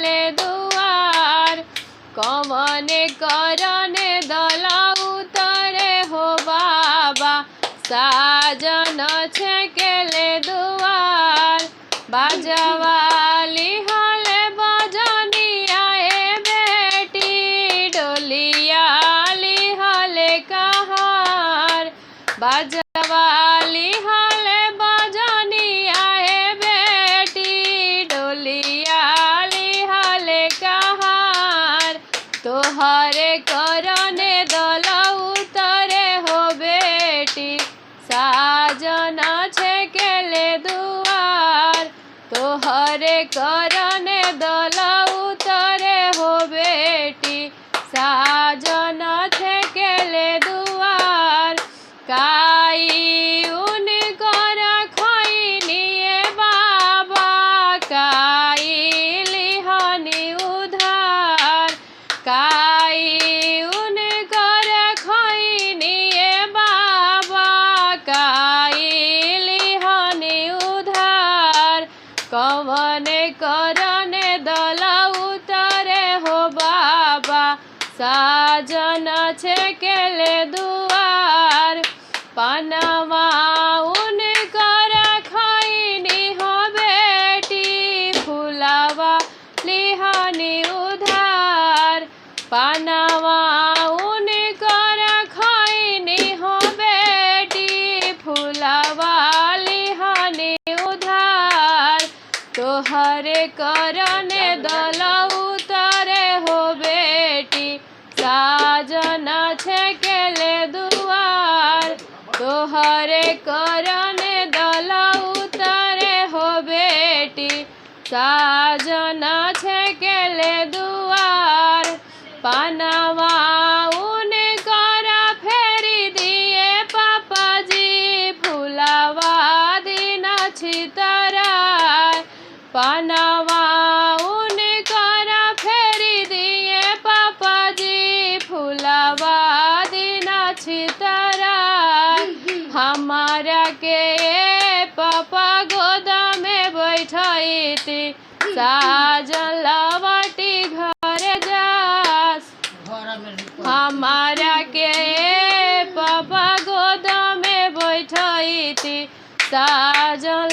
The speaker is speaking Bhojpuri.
केले दुआर कवने करने दल उतरे हो बाबा साजन छेकेले दुआर बाजवाली हले बजनिया ए बेटी डोलियाली हले कहार बाजवाली हले बजनिया ए बेटी डोलियाली हले कहार तोहरे करने दल उतरे हो बेटी साजन छेकेले दुआर तोहरे करने दल उतरे हो बेटी साजन छेकेले दुआर काई उनकर खैनिए बाबा काई लिहनी उधार काई उनकर खैनिए बाबा काई लिहनी उधार कवने करने दल उतरे हो बाबा साजन छेकेले दुआर पनवा उनकर खैनी हो बेटी फुलवा लिहनी उधार पनवा उनकर खैनी हो बेटी फुलवा लिहनी उधार तोहरे करने दल उतरे हो बेटी साजन छेकेले दुआर तोहरे करने दल उतरे हो बेटी साजन छेकेले दुआर पनवा उनकर फेरी दिए पापाजी फुलवा दिन छितराय पनवा उनकर फेरी दिए पापाजी फुलवा दिन छितराय हमारा के पापा गोदा में बैठती साजन लवटी घर जास हमारा के पापा गोदा में बैठती साजन